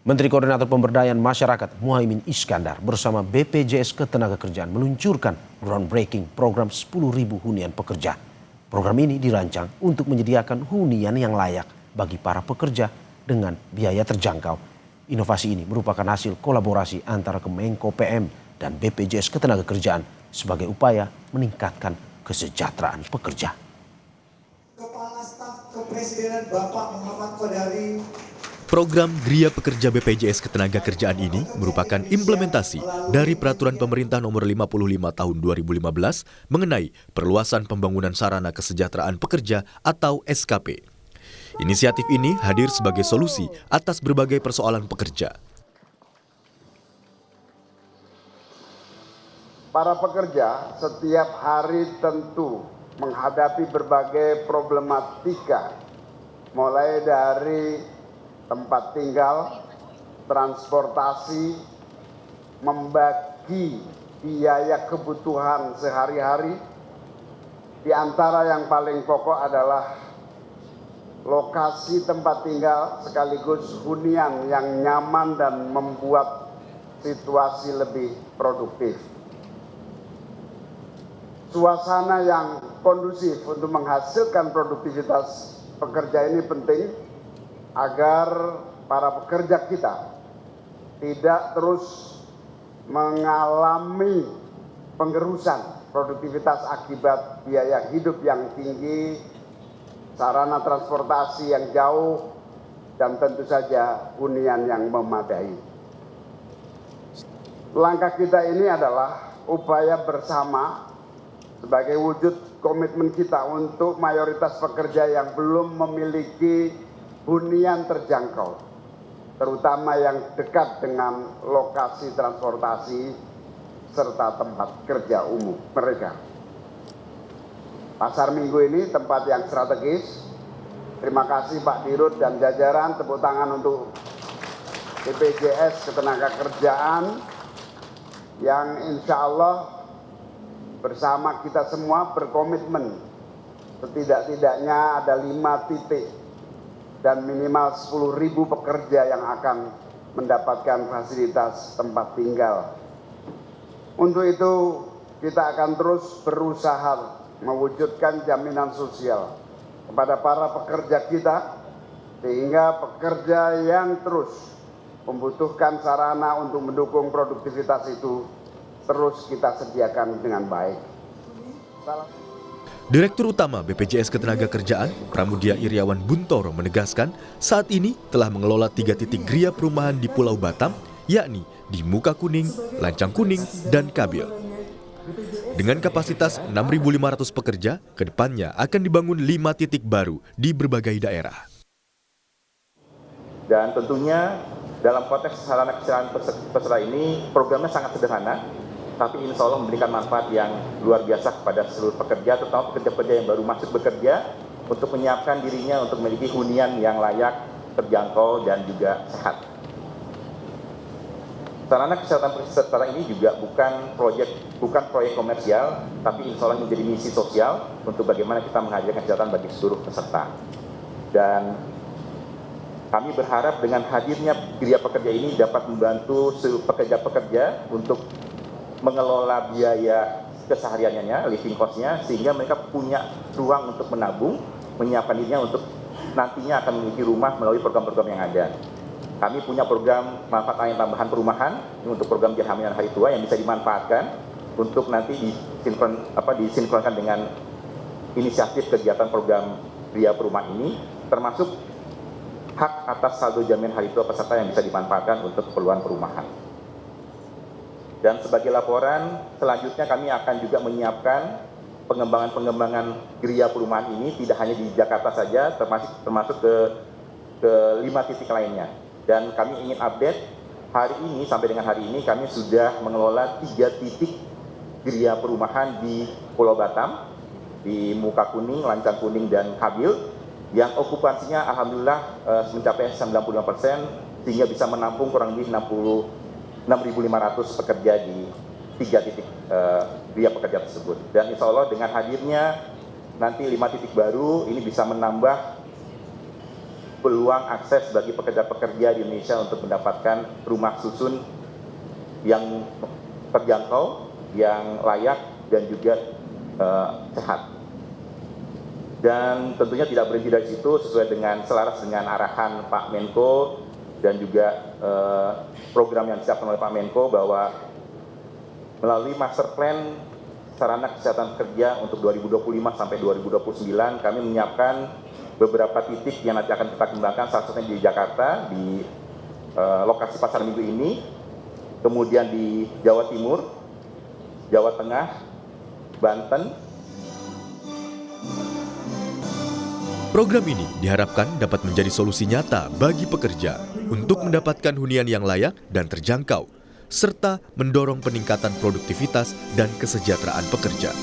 Menteri Koordinator Pemberdayaan Masyarakat Muhaimin Iskandar bersama BPJS Ketenagakerjaan meluncurkan groundbreaking program 10.000 hunian pekerja. Program ini dirancang untuk menyediakan hunian yang layak bagi para pekerja dengan biaya terjangkau. Inovasi ini merupakan hasil kolaborasi antara Kemenko PM dan BPJS Ketenagakerjaan sebagai upaya meningkatkan kesejahteraan pekerja. Kepala Staf Kepresidenan Bapak Muhammad Kodari. Program Gria Pekerja BPJS Ketenagakerjaan ini merupakan implementasi dari Peraturan Pemerintah Nomor 55 Tahun 2015 mengenai perluasan pembangunan sarana kesejahteraan pekerja atau SKP. Inisiatif ini hadir sebagai solusi atas berbagai persoalan pekerja. Para pekerja setiap hari tentu menghadapi berbagai problematika, mulai dari tempat tinggal, transportasi, membagi biaya kebutuhan sehari-hari. Di antara yang paling pokok adalah lokasi tempat tinggal sekaligus hunian yang nyaman dan membuat situasi lebih produktif. Suasana yang kondusif untuk menghasilkan produktivitas pekerja ini penting agar para pekerja kita tidak terus mengalami penggerusan produktivitas akibat biaya hidup yang tinggi, sarana transportasi yang jauh, dan tentu saja hunian yang memadai. Langkah kita ini adalah upaya bersama sebagai wujud komitmen kita untuk mayoritas pekerja yang belum memiliki hunian terjangkau, terutama yang dekat dengan lokasi transportasi serta tempat kerja umum mereka. Pasar Minggu ini tempat yang strategis. Terima kasih Pak Dirut dan jajaran, tepuk tangan untuk BPJS Ketenagakerjaan yang insya Allah bersama kita semua berkomitmen setidak-tidaknya ada 5 titik dan minimal 10.000 pekerja yang akan mendapatkan fasilitas tempat tinggal. Untuk itu kita akan terus berusaha mewujudkan jaminan sosial kepada para pekerja kita, sehingga pekerja yang terus membutuhkan sarana untuk mendukung produktivitas itu terus kita sediakan dengan baik. Direktur Utama BPJS Ketenagakerjaan, Pramudia Iriawan Buntoro menegaskan saat ini telah mengelola 3 titik gria perumahan di Pulau Batam, yakni di Muka Kuning, Lancang Kuning, dan Kabil. Dengan kapasitas 6.500 pekerja, kedepannya akan dibangun 5 titik baru di berbagai daerah. Dan tentunya dalam konteks sarana kesejahteraan peserta ini programnya sangat sederhana, tapi insya Allah memberikan manfaat yang luar biasa kepada seluruh pekerja, terutama pekerja-pekerja yang baru masuk bekerja, untuk menyiapkan dirinya untuk memiliki hunian yang layak, terjangkau, dan juga sehat. Sarana kesehatan peserta ini juga bukan proyek komersial, tapi insya Allah menjadi misi sosial untuk bagaimana kita menghadirkan kesejahteraan bagi seluruh peserta. Dan kami berharap dengan hadirnya gria pekerja ini dapat membantu seluruh pekerja-pekerja untuk mengelola biaya kesehariannya, living cost-nya, sehingga mereka punya ruang untuk menabung, menyiapkan dirinya untuk nantinya akan memiliki rumah melalui program-program yang ada. Kami punya program manfaat lain tambahan perumahan, ini untuk program jaminan hari tua yang bisa dimanfaatkan untuk nanti disinkronkan dengan inisiatif kegiatan program gria perumahan ini, termasuk hak atas saldo jaminan hari tua peserta yang bisa dimanfaatkan untuk keperluan perumahan. Dan sebagai laporan, selanjutnya kami akan juga menyiapkan pengembangan gria perumahan ini tidak hanya di Jakarta saja, termasuk ke 5 titik lainnya. Dan kami ingin update hari ini, sampai dengan hari ini kami sudah mengelola 3 titik gria perumahan di Pulau Batam, di Muka Kuning, Lancang Kuning, dan Kabil, yang okupansinya alhamdulillah mencapai 95%, sehingga bisa menampung kurang lebih 6.500 pekerja di 3 titik gria pekerja tersebut. Dan insya Allah dengan hadirnya nanti 5 titik baru ini bisa menambah peluang akses bagi pekerja-pekerja di Indonesia untuk mendapatkan rumah susun yang terjangkau, yang layak, dan juga sehat. Dan tentunya tidak berhenti dari situ, sesuai dengan selaras dengan arahan Pak Menko dan juga program yang disiapkan oleh Pak Menko bahwa melalui master plan sarana kesehatan kerja untuk 2025 sampai 2029 kami menyiapkan beberapa titik yang nanti akan kita kembangkan, salah satunya di Jakarta di lokasi Pasar Minggu ini, kemudian di Jawa Timur, Jawa Tengah, Banten. Program ini diharapkan dapat menjadi solusi nyata bagi pekerja untuk mendapatkan hunian yang layak dan terjangkau, serta mendorong peningkatan produktivitas dan kesejahteraan pekerja.